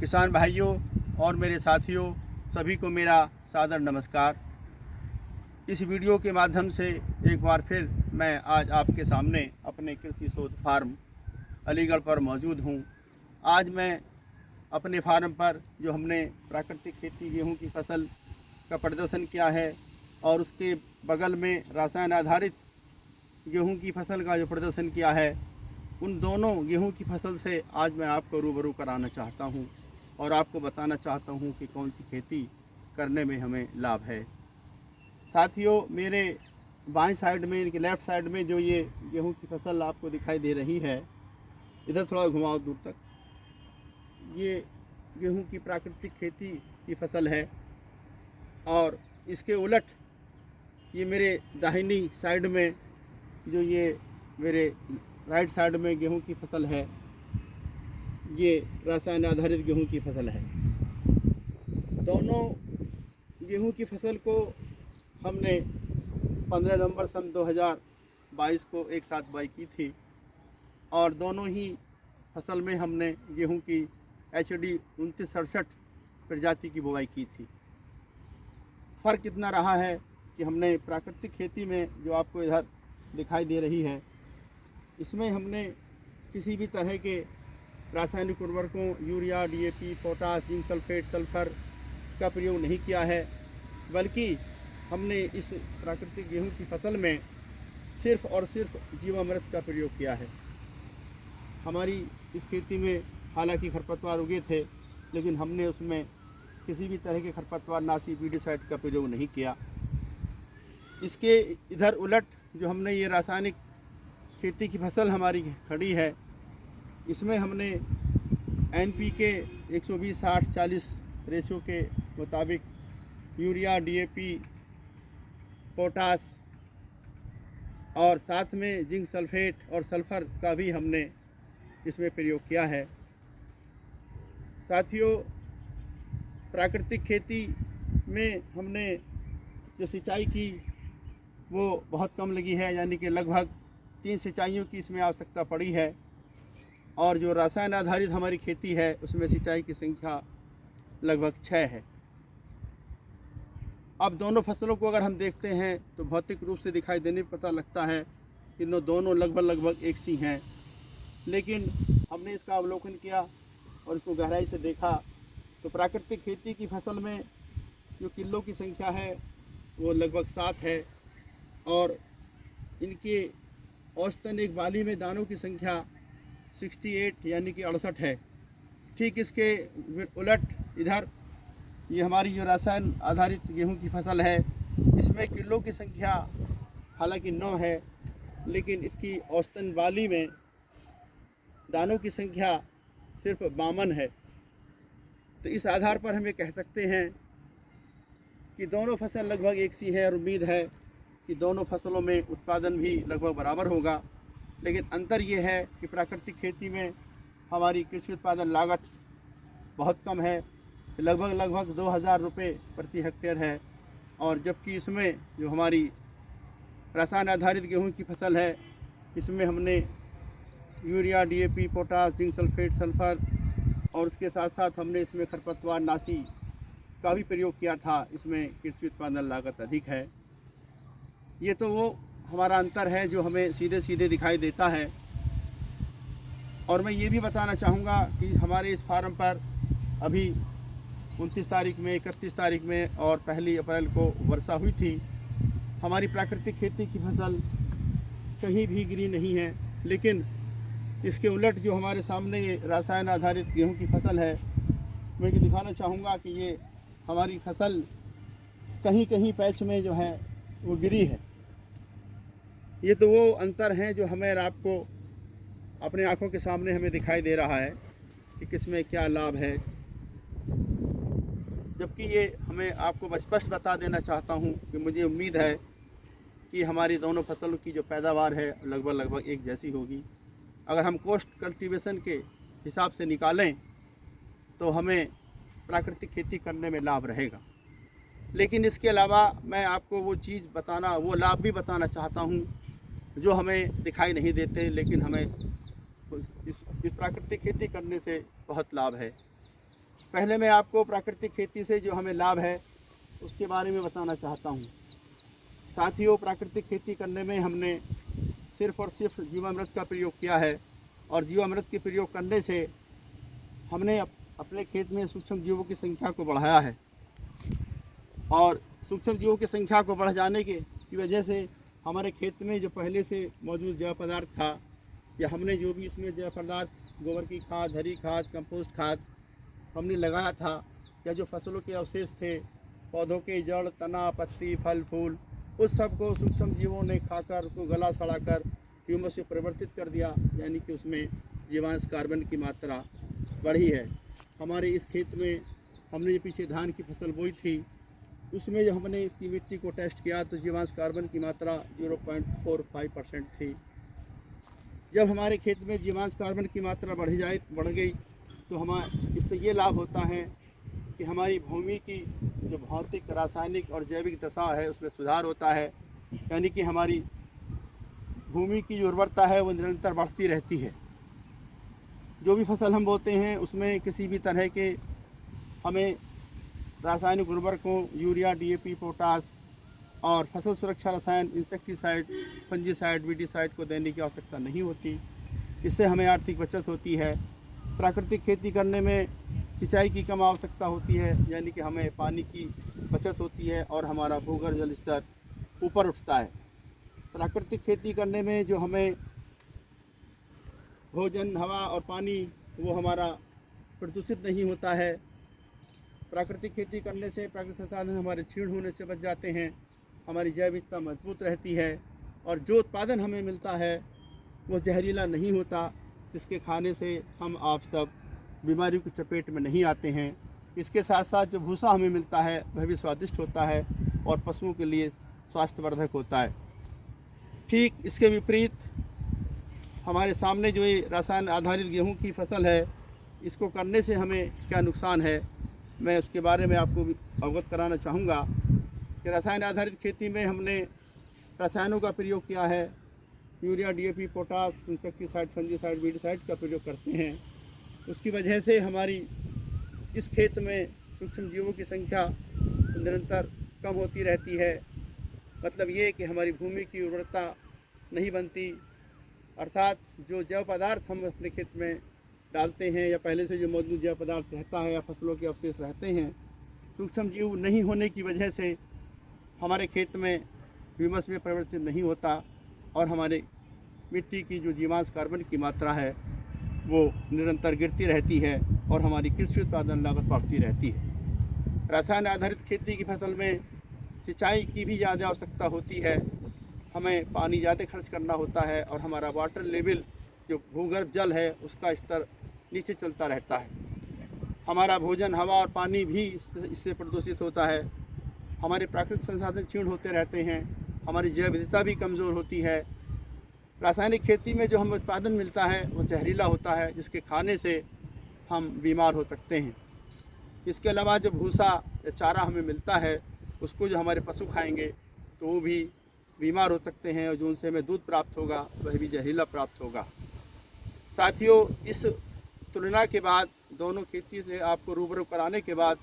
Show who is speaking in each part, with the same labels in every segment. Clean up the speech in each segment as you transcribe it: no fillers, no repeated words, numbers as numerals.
Speaker 1: किसान भाइयों और मेरे साथियों सभी को मेरा सादर नमस्कार। इस वीडियो के माध्यम से एक बार फिर मैं आज आपके सामने अपने कृषि शोध फार्म अलीगढ़ पर मौजूद हूँ। आज मैं अपने फार्म पर जो हमने प्राकृतिक खेती गेहूँ की फसल का प्रदर्शन किया है और उसके बगल में रसायन आधारित गेहूं की फसल का जो प्रदर्शन किया है, उन दोनों गेहूं की फसल से आज मैं आपको रूबरू कराना चाहता हूं और आपको बताना चाहता हूं कि कौन सी खेती करने में हमें लाभ है। साथियों, मेरे बाएं साइड में, इनके लेफ़्ट साइड में जो ये गेहूं की फसल आपको दिखाई दे रही है, इधर थोड़ा घुमाओ दूर तक, ये गेहूं की प्राकृतिक खेती की फसल है। और इसके उलट ये मेरे दाहिनी साइड में जो ये मेरे राइट साइड में गेहूं की फसल है, ये रसायन आधारित गेहूं की फसल है। दोनों गेहूं की फसल को हमने 15 नवंबर सन 2022 को एक साथ बुआई की थी और दोनों ही फसल में हमने गेहूं की HD 2967 प्रजाति की बुआई की थी। फ़र्क इतना रहा है कि हमने प्राकृतिक खेती में जो आपको इधर दिखाई दे रही है, इसमें हमने किसी भी तरह के रासायनिक उर्वरकों urea, DAP, potash, zinc sulphate, sulphur का प्रयोग नहीं किया है, बल्कि हमने इस प्राकृतिक गेहूं की फसल में सिर्फ और सिर्फ जीवामृत का प्रयोग किया है। हमारी इस खेती में हालांकि खरपतवार उगे थे, लेकिन हमने उसमें किसी भी तरह के खरपतवार नाशी वीडिसाइड का प्रयोग नहीं किया। इसके इधर उलट जो हमने ये रासायनिक खेती की फसल हमारी खड़ी है, इसमें हमने NPK 120-60-40 रेशो के मुताबिक यूरिया, DAP, पोटास और साथ में जिंक सल्फेट और सल्फ़र का भी हमने इसमें प्रयोग किया है। साथियों, प्राकृतिक खेती में हमने जो सिंचाई की वो बहुत कम लगी है, यानी कि लगभग 3 सिंचाइयों की इसमें आवश्यकता पड़ी है। और जो रसायन आधारित हमारी खेती है उसमें सिंचाई की संख्या लगभग 6 है। अब दोनों फसलों को अगर हम देखते हैं तो भौतिक रूप से दिखाई देने पर पता लगता है कि दोनों लगभग एक सी हैं, लेकिन हमने इसका अवलोकन किया और इसको गहराई से देखा तो प्राकृतिक खेती की फसल में जो किलो की संख्या है वो लगभग 7 है और इनके औसतन एक बाली में दानों की संख्या 68 यानी कि 68 है। ठीक इसके उलट इधर ये हमारी जो रसायन आधारित गेहूं की फसल है, इसमें किलो की संख्या हालांकि 9 है, लेकिन इसकी औसतन बाली में दानों की संख्या सिर्फ 52 है। तो इस आधार पर हम ये कह सकते हैं कि दोनों फसल लगभग एक सी है और उम्मीद है कि दोनों फसलों में उत्पादन भी लगभग बराबर होगा। लेकिन अंतर ये है कि प्राकृतिक खेती में हमारी कृषि उत्पादन लागत बहुत कम है, लगभग 2000 रुपये प्रति हेक्टेयर है, और जबकि इसमें जो हमारी रसायन आधारित गेहूं की फसल है, इसमें हमने urea, DAP, potash, zinc sulphate, sulphur और उसके साथ साथ हमने इसमें खरपतवार नाशी का भी प्रयोग किया था। इसमें कृषि उत्पादन लागत अधिक है। ये तो वो हमारा अंतर है जो हमें सीधे सीधे दिखाई देता है। और मैं ये भी बताना चाहूँगा कि हमारे इस फार्म पर अभी 29 तारीख में, 31 तारीख में और 1 अप्रैल को वर्षा हुई थी। हमारी प्राकृतिक खेती की फसल कहीं भी गिरी नहीं है, लेकिन इसके उलट जो हमारे सामने ये रसायन आधारित गेहूं की फसल है, मैं ये दिखाना चाहूँगा कि ये हमारी फसल कहीं कहीं पैच में जो है वो गिरी है। ये तो वो अंतर है जो हमें आपको अपने आँखों के सामने हमें दिखाई दे रहा है कि किसमें क्या लाभ है। जबकि ये हमें आपको स्पष्ट बता देना चाहता हूँ कि मुझे उम्मीद है कि हमारी दोनों फसलों की जो पैदावार है लगभग एक जैसी होगी। अगर हम कॉस्ट कल्टीवेशन के हिसाब से निकालें तो हमें प्राकृतिक खेती करने में लाभ रहेगा। लेकिन इसके अलावा मैं आपको वो लाभ भी बताना चाहता हूँ जो हमें दिखाई नहीं देते, लेकिन हमें इस प्राकृतिक खेती करने से बहुत लाभ है। पहले मैं आपको प्राकृतिक खेती से जो हमें लाभ है उसके बारे में बताना चाहता हूँ। साथियों, प्राकृतिक खेती करने में हमने सिर्फ़ और सिर्फ जीवामृत का प्रयोग किया है और जीवामृत के प्रयोग करने से हमने अपने खेत में सूक्ष्म जीवों की संख्या को बढ़ाया है और सूक्ष्म जीवों की संख्या को बढ़ जाने की वजह से हमारे खेत में जो पहले से मौजूद जैव पदार्थ था या हमने जो भी इसमें जैव पदार्थ गोबर की खाद, हरी खाद, कंपोस्ट खाद हमने लगाया था या जो फसलों के अवशेष थे, पौधों के जड़, तना, पत्ती, फल, फूल, उस सब को सूक्ष्म जीवों ने खाकर उसको गला सड़ाकर ह्यूमस में परिवर्तित कर दिया, यानी कि उसमें जीवांश कार्बन की मात्रा बढ़ी है। हमारे इस खेत में हमने जो पीछे धान की फसल बोई थी उसमें जब हमने इसकी मिट्टी को टेस्ट किया तो जीवांश कार्बन की मात्रा 0.45% थी। जब हमारे खेत में जीवांश कार्बन की मात्रा बढ़ गई तो हमारा इससे ये लाभ होता है कि हमारी भूमि की जो भौतिक, रासायनिक और जैविक दशा है उसमें सुधार होता है, यानी कि हमारी भूमि की जो उर्वरता है वो निरंतर बढ़ती रहती है। जो भी फसल हम बोते हैं उसमें किसी भी तरह के हमें रासायनिक उर्वरकों, यूरिया, डीएपी, पोटास और फसल सुरक्षा रसायन, इंसेक्टिसाइड, फंजीसाइड, वीडीसाइड को देने की आवश्यकता नहीं होती। इससे हमें आर्थिक बचत होती है। प्राकृतिक खेती करने में सिंचाई की कम आवश्यकता होती है, यानी कि हमें पानी की बचत होती है और हमारा भूगर्भ जल स्तर ऊपर उठता है। प्राकृतिक खेती करने में जो हमें भोजन, हवा और पानी वो हमारा प्रदूषित नहीं होता है। प्राकृतिक खेती करने से प्राकृतिक संसाधन हमारे क्षीण होने से बच जाते हैं, हमारी जैविकता मजबूत रहती है और जो उत्पादन हमें मिलता है वो जहरीला नहीं होता, जिसके खाने से हम आप सब बीमारियों की चपेट में नहीं आते हैं। इसके साथ साथ जो भूसा हमें मिलता है वह भी स्वादिष्ट होता है और पशुओं के लिए स्वास्थ्यवर्धक होता है। ठीक इसके विपरीत हमारे सामने जो ये रसायन आधारित गेहूं की फसल है, इसको करने से हमें क्या नुकसान है, मैं उसके बारे में आपको अवगत कराना चाहूँगा कि रसायन आधारित खेती में हमने रसायनों का प्रयोग किया है। Urea, DAP, potash, insecticide, fungicide, weedicide का प्रयोग करते हैं। उसकी वजह से हमारी इस खेत में सूक्ष्म जीवों की संख्या निरंतर कम होती रहती है। मतलब ये कि हमारी भूमि की उर्वरता नहीं बनती, अर्थात जो जैव पदार्थ हम अपने खेत में डालते हैं या पहले से जो मौजूद जैव पदार्थ रहता है या फसलों के अवशेष रहते हैं, सूक्ष्म जीव नहीं होने की वजह से हमारे खेत में ह्यूमस में परिवर्तित नहीं होता और हमारे मिट्टी की जो जीवांश कार्बन की मात्रा है वो निरंतर गिरती रहती है और हमारी कृषि उत्पादन लागत बढ़ती रहती है। रसायन आधारित खेती की फसल में सिंचाई की भी ज़्यादा आवश्यकता होती है, हमें पानी ज़्यादा खर्च करना होता है और हमारा वाटर लेवल जो भूगर्भ जल है उसका स्तर नीचे चलता रहता है। हमारा भोजन, हवा और पानी भी इससे प्रदूषित होता है। हमारे प्राकृतिक संसाधन क्षीण होते रहते हैं, हमारी जैव विविधता भी कमज़ोर होती है। रासायनिक खेती में जो हमें उत्पादन मिलता है वो जहरीला होता है, जिसके खाने से हम बीमार हो सकते हैं। इसके अलावा जो भूसा या चारा हमें मिलता है उसको जो हमारे पशु खाएंगे तो वो भी बीमार हो सकते हैं और जो उनसे हमें दूध प्राप्त होगा वह भी जहरीला प्राप्त होगा। साथियों, इस तुलना के बाद, दोनों खेती से आपको रूबरू कराने के बाद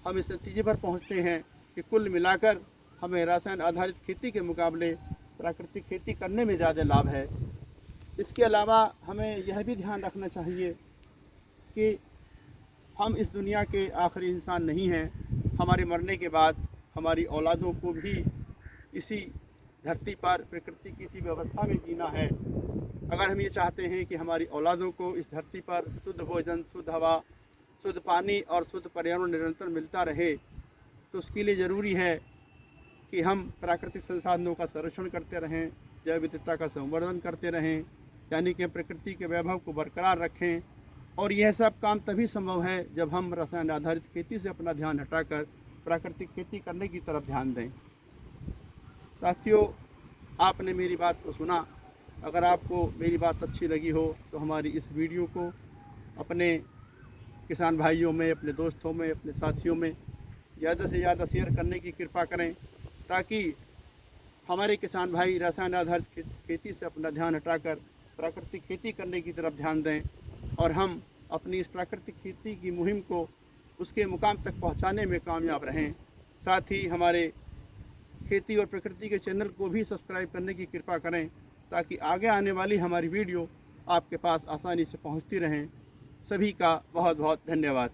Speaker 1: हम इस नतीजे पर पहुँचते हैं कि कुल मिलाकर हमें रसायन आधारित खेती के मुकाबले प्राकृतिक खेती करने में ज़्यादा लाभ है। इसके अलावा हमें यह भी ध्यान रखना चाहिए कि हम इस दुनिया के आखिरी इंसान नहीं हैं। हमारे मरने के बाद हमारी औलादों को भी इसी धरती पर प्रकृति की इसी व्यवस्था में जीना है। अगर हम ये चाहते हैं कि हमारी औलादों को इस धरती पर शुद्ध भोजन, शुद्ध हवा, शुद्ध पानी और शुद्ध पर्यावरण निरंतर मिलता रहे, तो उसके लिए ज़रूरी है कि हम प्राकृतिक संसाधनों का संरक्षण करते रहें, जैव विविधता का संवर्धन करते रहें, यानी कि हम प्रकृति के वैभव को बरकरार रखें। और यह सब काम तभी संभव है जब हम रसायन आधारित खेती से अपना ध्यान हटाकर प्राकृतिक खेती करने की तरफ ध्यान दें। साथियों, आपने मेरी बात को सुना। अगर आपको मेरी बात अच्छी लगी हो तो हमारी इस वीडियो को अपने किसान भाइयों में, अपने दोस्तों में, अपने साथियों में ज़्यादा से ज़्यादा शेयर करने की कृपा करें, ताकि हमारे किसान भाई रसायन आधारित खेती से अपना ध्यान हटाकर प्राकृतिक खेती करने की तरफ ध्यान दें और हम अपनी इस प्राकृतिक खेती की मुहिम को उसके मुकाम तक पहुंचाने में कामयाब रहें। साथ ही हमारे खेती और प्रकृति के चैनल को भी सब्सक्राइब करने की कृपा करें, ताकि आगे आने वाली हमारी वीडियो आपके पास आसानी से पहुंचती रहें। सभी का बहुत बहुत धन्यवाद।